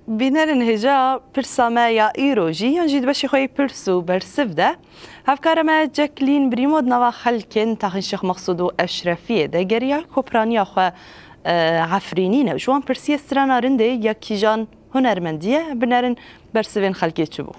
بینرن هجا پرسامه یا ایروژی یانجید باشی خوی پرسو برسفده هفکارم جکلین بریمود نوا خلکن تخنشخ مقصود و اشرفیه ده گریا کپرانیا خو عفرینینه شوان پرسی استرانا رنده یا کیجان هنرمندیه بنرن برسفین خلکی چبو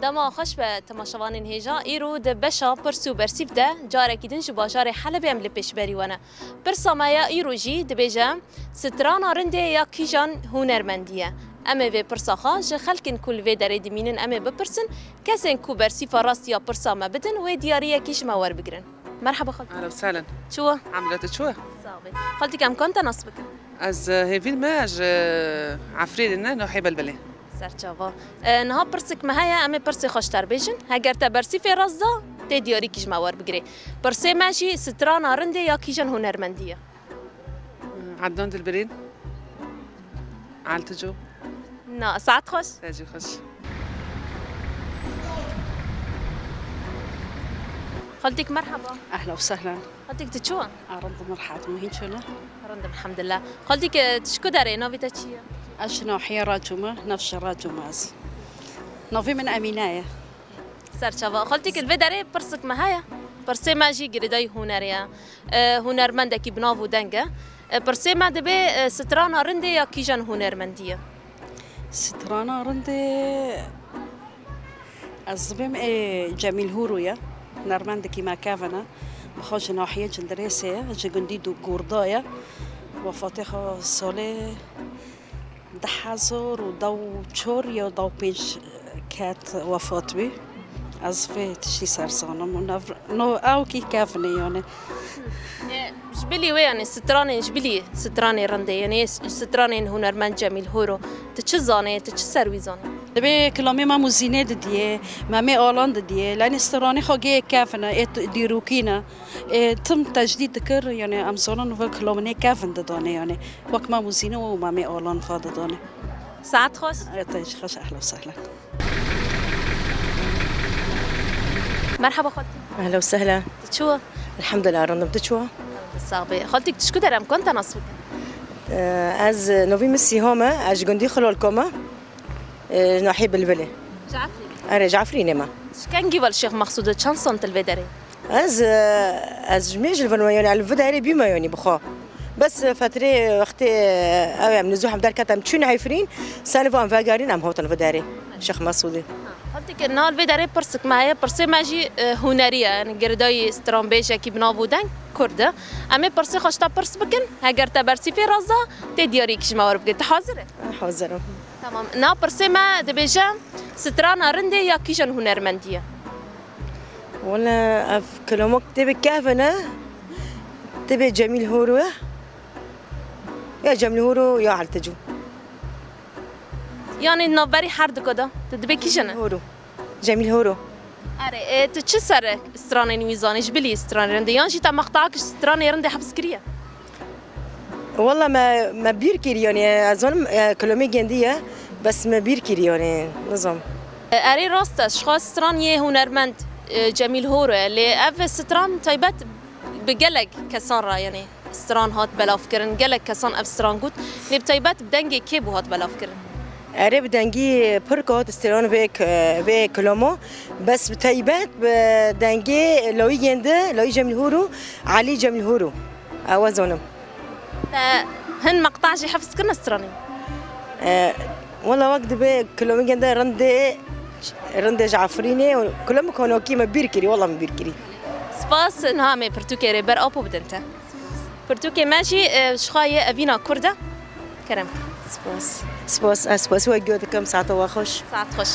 دما خوش به تماشاوانین هیجا ایرو ده بشا پرسو برسیف ده جارکی دنج باشار حلب ام لپش بریوانه پرسامایا ایرو جی دبیجم سترانا رنده یا کیجان هنرمندیه اما و پرساخا ج خلکن کل و در دمینن اما بپرسن کسین کو برسیف راست یا پرسامه بدن و دیاریه کیش ماور بگرن مرحبا خالتي اهلا وسهلا شو عملت شو صافي خالتي كم كنت نصبك از هيفيل ماج عفريدنا نوحي بلبله سرچاوا نها پرسک مهیا اما پرسی خوشتر بیشن اگر تا برسی فی رازدا تی دیاری کیش ماور بگیری پرسی ماشی ستران آرنده یا کیجن هنرمندیه عدنان دلبرين عالتجو نه ساعت خوش تاجي خوش خالتك مرحبا اهلا وسهلا خالتك تشو ارد مرحبا مهين شنو رندم الحمد لله خالتك تشكو داري نوفي تشيا اشنو حيا راجمه نفس راجماز نوفي من امينايه سرچاوا خالتك الفداري پرسک مهیا پرسی ماجی گریدای هنریا هنرمندکی بناو دنگه پرسی ما دبی ستران آرنده یا کیجن هنرمندیه سترانا رندي الزبم جميل هورويا نرمندكي ما كافنا بخوش ناحية جندريسية جندي دو غوردايا وفاتحة صالة دحزور ودو تشوريا ودو بينش كات وفات بي از في تشي سرسانم نو او كي كافني يعني جبلي وين ستراني جبلي ستراني رندي يعني ستراني هنرمند جميل هورو تشزاني تشسروي زاني دبي كلامي ما موزينه دديه ما مي اولان دديه لان استراني خوجي كافنا ديروكينا تم تجديد ذكر يعني امسونن و كلامني كافن دداني يعني وقت ما موزينه وما مي اولان فادداني ساعت خوش تاج خوش اهلا وسهلا مرحبا خالتي اهلا وسهلا تشو الحمد لله رندم تشوا صاحبي خالتك تشكو درام كنت نصبك از نوفي مسي هما اج جندي خلول كوما نحيب البلي جعفري ارجع عفريني ما كان جيب الشيخ مقصود كان صنت الفداري از جميج الفنوان يعني على الفداري بما يعني بخوا بس فترة وقت او من زوح بدار كتم تشون عفرين سالفان فاغارين ام هوتن الفداري شيخ مسعودي قلتك انه الفداري برسك معايا برسي ماجي هنريه يعني قرداي سترامبيشا كي بنافودان كرده اما برسي خشتا برس بكن هاجر تبرسي في رازا تدياري كش ما ورب قلت حاضره حاضر تمام نا برسي ما دبيجا سترانا رندي يا كيجن هنرمنديه ولا كلامك تبي كافنا تبي جميل هورو يا جميل هورو يا علتجو يعني نوبري حرد كده تدبي كيجن هورو جميل هورو اره تشسر استراني ميزاني جبلي استراني رندي يانشي تا مقطعك استراني رندي حبس كريه والله ما بيركي يعني اظن كلامي جنديه بس ما بيركي يعني نظام اري راست اشخاص استراني هنرمند جميل هورو اللي اف استران تايبت بقلق كسان را يعني استران هات بلافكرن قلق كسان اف استران قلت اللي بتايبت بدنجي كيبو هات بلافكرن اري بدنجي بركوت استران في كلامو بس بتايبت بدنجي لو ينده لو جميل هورو علي جميل هورو اوزونم هن مقطعجي حفظ كنا استراني والله وقت كلهم جندا رندي جعفريني كلهم كانوا كيما بيركري والله ما بيركري سباس نهامي برتوكي ريبر أبو بدنتا برتوكي ماشي شخاية أبينا كردة كرم سباس وجود كم ساعة وخش ساعة خوش